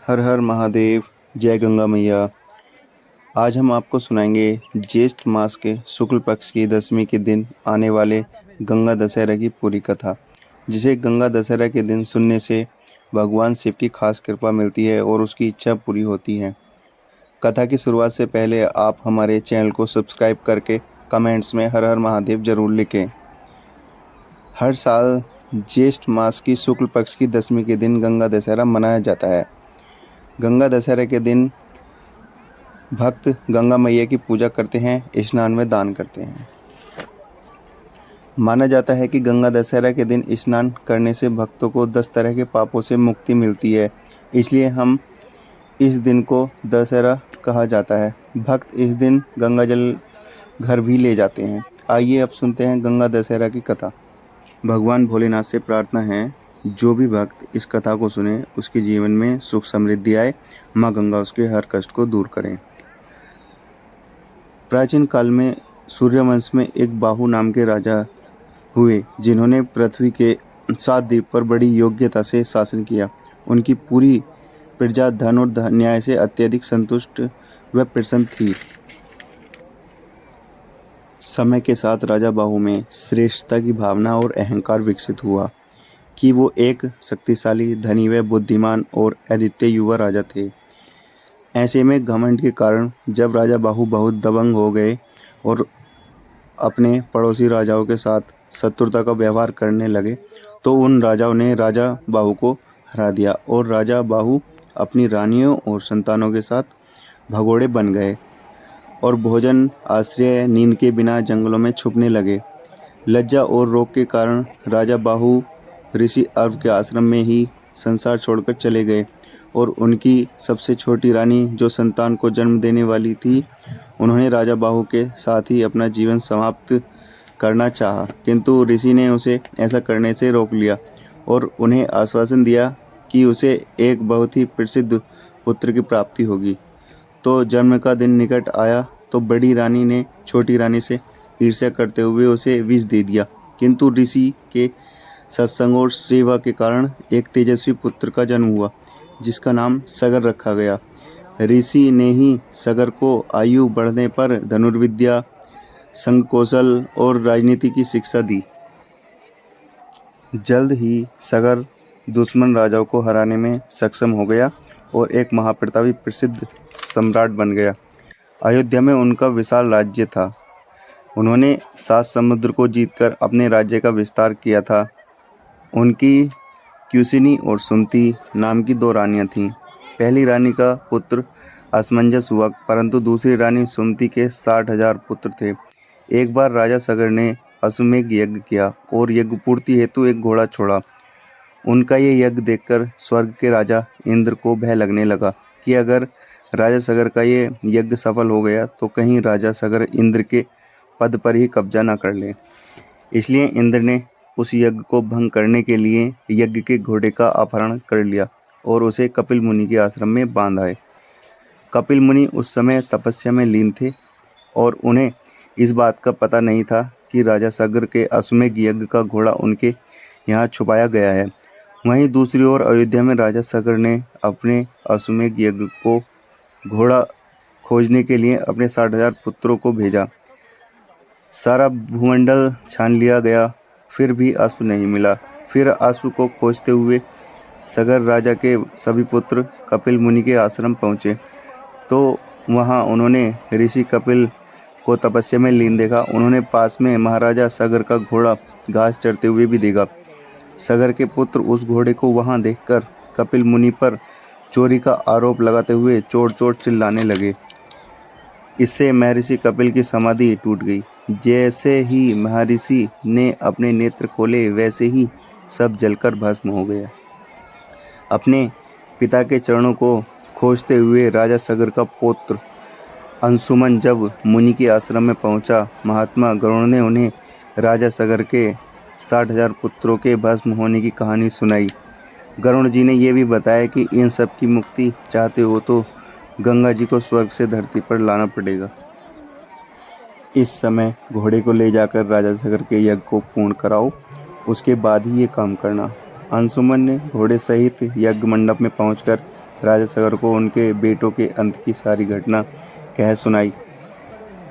हर हर महादेव। जय गंगा मैया। आज हम आपको सुनाएंगे ज्येष्ठ मास के शुक्ल पक्ष की दशमी के दिन आने वाले गंगा दशहरा की पूरी कथा, जिसे गंगा दशहरा के दिन सुनने से भगवान शिव की खास कृपा मिलती है और उसकी इच्छा पूरी होती है। कथा की शुरुआत से पहले आप हमारे चैनल को सब्सक्राइब करके कमेंट्स में हर हर महादेव जरूर लिखें। हर साल ज्येष्ठ मास की शुक्ल पक्ष की दशमी के दिन गंगा दशहरा मनाया जाता है। गंगा दशहरे के दिन भक्त गंगा मैया की पूजा करते हैं, स्नान में दान करते हैं। माना जाता है कि गंगा दशहरा के दिन स्नान करने से भक्तों को 10 तरह के पापों से मुक्ति मिलती है, इसलिए हम इस दिन को दशहरा कहा जाता है। भक्त इस दिन गंगा जल घर भी ले जाते हैं। आइए अब सुनते हैं गंगा दशहरा की कथा। भगवान भोलेनाथ से प्रार्थना है, जो भी भक्त इस कथा को सुने उसके जीवन में सुख समृद्धि आए, माँ गंगा उसके हर कष्ट को दूर करें। प्राचीन काल में सूर्यवंश में एक बाहु नाम के राजा हुए, जिन्होंने पृथ्वी के 7 द्वीप पर बड़ी योग्यता से शासन किया। उनकी पूरी प्रजा धन और न्याय से अत्यधिक संतुष्ट व प्रसन्न थी। समय के साथ राजा बाहु में श्रेष्ठता की भावना और अहंकार विकसित हुआ कि वो एक शक्तिशाली, धनी व बुद्धिमान और अद्वितीय युवा राजा थे। ऐसे में घमंड के कारण जब राजा बाहु बहुत दबंग हो गए और अपने पड़ोसी राजाओं के साथ शत्रुता का व्यवहार करने लगे, तो उन राजाओं ने राजा बाहु को हरा दिया और राजा बाहु अपनी रानियों और संतानों के साथ भगोड़े बन गए और भोजन, आश्रय, नींद के बिना जंगलों में छुपने लगे। लज्जा और रोग के कारण राजा बाहु ऋषि अर्व के आश्रम में ही संसार छोड़कर चले गए और उनकी सबसे छोटी रानी, जो संतान को जन्म देने वाली थी, उन्होंने राजा बाहु के साथ ही अपना जीवन समाप्त करना चाहा, किंतु ऋषि ने उसे ऐसा करने से रोक लिया और उन्हें आश्वासन दिया कि उसे एक बहुत ही प्रसिद्ध पुत्र की प्राप्ति होगी। तो जन्म का दिन निकट आया तो बड़ी रानी ने छोटी रानी से ईर्ष्या करते हुए उसे विष दे दिया, किंतु ऋषि के सत्संग और सेवा के कारण एक तेजस्वी पुत्र का जन्म हुआ, जिसका नाम सगर रखा गया। ऋषि ने ही सगर को आयु बढ़ने पर धनुर्विद्या, संग कौशल और राजनीति की शिक्षा दी। जल्द ही सगर दुश्मन राजाओं को हराने में सक्षम हो गया और एक महाप्रतापी प्रसिद्ध सम्राट बन गया। अयोध्या में उनका विशाल राज्य था। उन्होंने 7 समुद्र को जीतकर अपने राज्य का विस्तार किया था। उनकी क्यूसिनी और सुमति नाम की 2 रानियां थीं। पहली रानी का पुत्र असमंजस हुआ, परंतु दूसरी रानी सुमति के 60,000 पुत्र थे। एक बार राजा सगर ने अश्वमेध यज्ञ किया और यज्ञ पूर्ति हेतु एक घोड़ा छोड़ा। उनका ये यज्ञ देखकर स्वर्ग के राजा इंद्र को भय लगने लगा कि अगर राजा सगर का ये यज्ञ सफल हो गया तो कहीं राजा सगर इंद्र के पद पर ही कब्जा न कर ले। इसलिए इंद्र ने उस यज्ञ को भंग करने के लिए यज्ञ के घोड़े का अपहरण कर लिया और उसे कपिल मुनि के आश्रम में बांध आए। कपिल मुनि उस समय तपस्या में लीन थे और उन्हें इस बात का पता नहीं था कि राजा सगर के अश्वमेध यज्ञ का घोड़ा उनके यहाँ छुपाया गया है। वहीं दूसरी ओर अयोध्या में राजा सगर ने अपने अश्वमेध यज्ञ को घोड़ा खोजने के लिए अपने 60,000 पुत्रों को भेजा। सारा भूमंडल छान लिया गया, फिर भी अश्व नहीं मिला। फिर अश्व को खोजते हुए सगर राजा के सभी पुत्र कपिल मुनि के आश्रम पहुँचे, तो वहाँ उन्होंने ऋषि कपिल को तपस्या में लीन देखा। उन्होंने पास में महाराजा सगर का घोड़ा घास चरते हुए भी देखा। सगर के पुत्र उस घोड़े को वहाँ देखकर कपिल मुनि पर चोरी का आरोप लगाते हुए चोर चोर चिल्लाने लगे। इससे महर्षि कपिल की समाधि टूट गई। जैसे ही महर्षि ने अपने नेत्र खोले, वैसे ही सब जलकर भस्म हो गया। अपने पिता के चरणों को खोजते हुए राजा सगर का पुत्र अंशुमन जब मुनि के आश्रम में पहुंचा, महात्मा गरुड़ ने उन्हें राजा सगर के 60,000 पुत्रों के भस्म होने की कहानी सुनाई। गरुड़ जी ने यह भी बताया कि इन सब की मुक्ति चाहते हो तो गंगा जी को स्वर्ग से धरती पर लाना पड़ेगा। इस समय घोड़े को ले जाकर राजा सगर के यज्ञ को पूर्ण कराओ, उसके बाद ही ये काम करना। अंशुमन ने घोड़े सहित यज्ञ मंडप में पहुंचकर राजा सगर को उनके बेटों के अंत की सारी घटना कह सुनाई।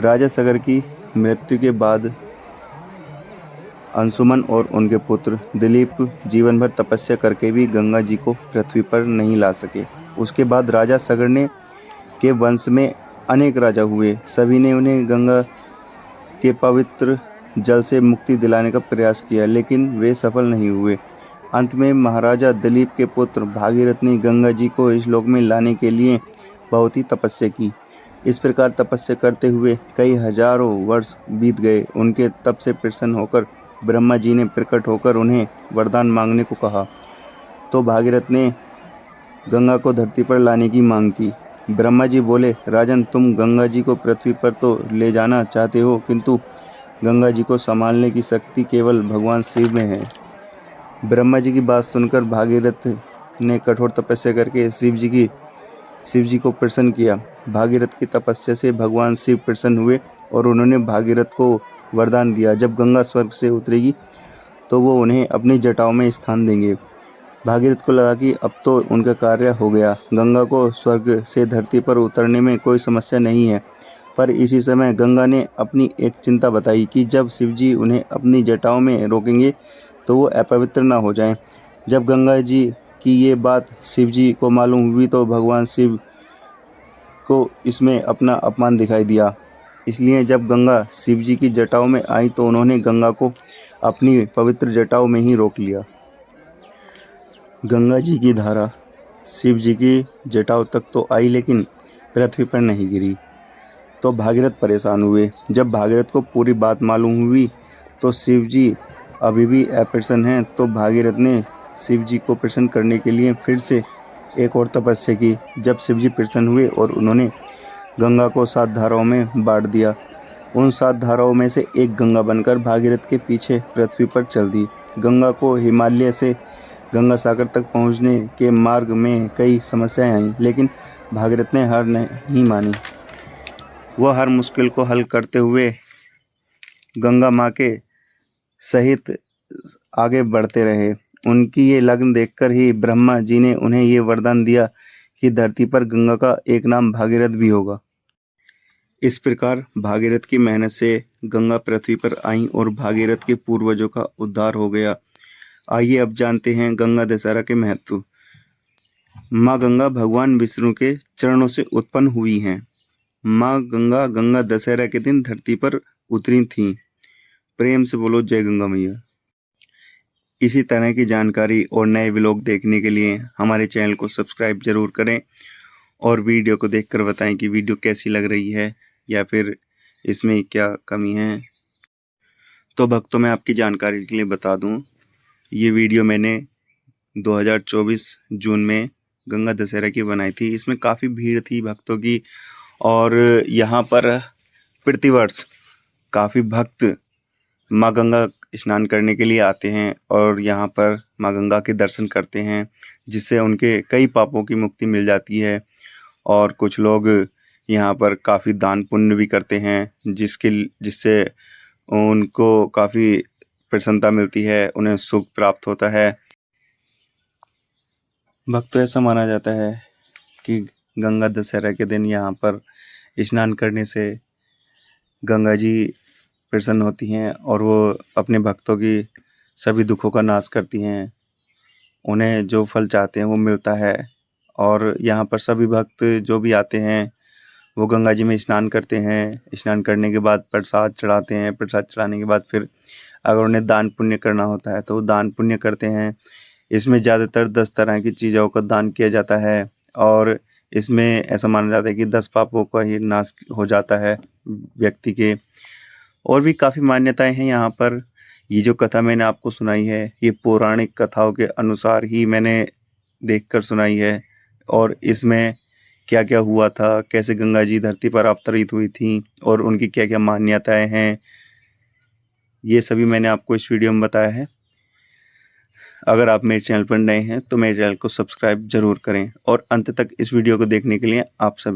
राजा सगर की मृत्यु के बाद अंशुमन और उनके पुत्र दिलीप जीवन भर तपस्या करके भी गंगा जी को पृथ्वी पर नहीं ला सके। उसके बाद राजा सगर के वंश में अनेक राजा हुए। सभी ने उन्हें गंगा के पवित्र जल से मुक्ति दिलाने का प्रयास किया, लेकिन वे सफल नहीं हुए। अंत में महाराजा दिलीप के पुत्र भागीरथ ने गंगा जी को इस लोक में लाने के लिए बहुत ही तपस्या की। इस प्रकार तपस्या करते हुए कई हजारों वर्ष बीत गए। उनके तप से प्रसन्न होकर ब्रह्मा जी ने प्रकट होकर उन्हें वरदान मांगने को कहा, तो भागीरथ ने गंगा को धरती पर लाने की मांग की। ब्रह्मा जी बोले, राजन, तुम गंगा जी को पृथ्वी पर तो ले जाना चाहते हो, किंतु गंगा जी को संभालने की शक्ति केवल भगवान शिव में है। ब्रह्मा जी की बात सुनकर भागीरथ ने कठोर तपस्या करके शिव जी को प्रसन्न किया। भागीरथ की तपस्या से भगवान शिव प्रसन्न हुए और उन्होंने भागीरथ को वरदान दिया, जब गंगा स्वर्ग से उतरेगी तो वो उन्हें अपनी जटाओं में स्थान देंगे। भागीरथ को लगा कि अब तो उनका कार्य हो गया। गंगा को स्वर्ग से धरती पर उतरने में कोई समस्या नहीं है। पर इसी समय गंगा ने अपनी एक चिंता बताई कि जब शिवजी उन्हें अपनी जटाओं में रोकेंगे तो वो अपवित्र ना हो जाएं। जब गंगा जी की ये बात शिवजी को मालूम हुई तो भगवान शिव को इसमें अपना अपमान दिखाई दिया। इसलिए जब गंगा शिवजी की जटाओं में आई तो उन्होंने गंगा को अपनी पवित्र जटाओं में ही रोक लिया। गंगा जी की धारा शिव जी की जटाओं तक तो आई, लेकिन पृथ्वी पर नहीं गिरी। तो भागीरथ परेशान हुए। जब भागीरथ को पूरी बात मालूम हुई तो शिव जी अभी भी अप्रसन्न हैं। तो भागीरथ ने शिव जी को प्रसन्न करने के लिए फिर से एक और तपस्या की। जब शिव जी प्रसन्न हुए और उन्होंने गंगा को 7 धाराओं में बांट दिया। उन 7 धाराओं में से एक गंगा बनकर भागीरथ के पीछे पृथ्वी पर चल दी। गंगा को हिमालय से गंगा सागर तक पहुंचने के मार्ग में कई समस्याएं आईं, लेकिन भागीरथ ने हार नहीं मानी। वह हर मुश्किल को हल करते हुए गंगा माँ के सहित आगे बढ़ते रहे। उनकी ये लगन देखकर ही ब्रह्मा जी ने उन्हें ये वरदान दिया कि धरती पर गंगा का एक नाम भागीरथ भी होगा। इस प्रकार भागीरथ की मेहनत से गंगा पृथ्वी पर आई और भागीरथ के पूर्वजों का उद्धार हो गया। आइए अब जानते हैं गंगा दशहरा के महत्व। माँ गंगा भगवान विष्णु के चरणों से उत्पन्न हुई हैं। माँ गंगा दशहरा के दिन धरती पर उतरी थीं। प्रेम से बोलो जय गंगा मैया। इसी तरह की जानकारी और नए व्लॉग देखने के लिए हमारे चैनल को सब्सक्राइब जरूर करें और वीडियो को देखकर बताएं कि वीडियो कैसी लग रही है या फिर इसमें क्या कमी है। तो भक्तों, मैं आपकी जानकारी के लिए बता दूं, ये वीडियो मैंने 2024 जून में गंगा दशहरा की बनाई थी। इसमें काफ़ी भीड़ थी भक्तों की और यहाँ पर प्रतिवर्ष काफ़ी भक्त माँ गंगा स्नान करने के लिए आते हैं और यहाँ पर माँ गंगा के दर्शन करते हैं, जिससे उनके कई पापों की मुक्ति मिल जाती है। और कुछ लोग यहाँ पर काफ़ी दान पुण्य भी करते हैं, जिससे उनको काफ़ी प्रसन्नता मिलती है, उन्हें सुख प्राप्त होता है। भक्तों, ऐसा माना जाता है कि गंगा दशहरा के दिन यहाँ पर स्नान करने से गंगा जी प्रसन्न होती हैं और वो अपने भक्तों की सभी दुखों का नाश करती हैं। उन्हें जो फल चाहते हैं वो मिलता है। और यहाँ पर सभी भक्त जो भी आते हैं वो गंगा जी में स्नान करते हैं। स्नान करने के बाद प्रसाद चढ़ाते हैं। प्रसाद चढ़ाने के बाद फिर अगर उन्हें दान पुण्य करना होता है तो वो दान पुण्य करते हैं। इसमें ज़्यादातर 10 तरह की चीज़ों का दान किया जाता है और इसमें ऐसा माना जाता है कि 10 पापों का ही नाश हो जाता है व्यक्ति के। और भी काफ़ी मान्यताएं हैं यहाँ पर। ये जो कथा मैंने आपको सुनाई है ये पौराणिक कथाओं के अनुसार ही मैंने देखकर सुनाई है। और इसमें क्या क्या हुआ था, कैसे गंगा जी धरती पर अवतरित हुई थी और उनकी क्या क्या मान्यताएं हैं, ये सभी मैंने आपको इस वीडियो में बताया है। अगर आप मेरे चैनल पर नए हैं तो मेरे चैनल को सब्सक्राइब जरूर करें और अंत तक इस वीडियो को देखने के लिए आप सभी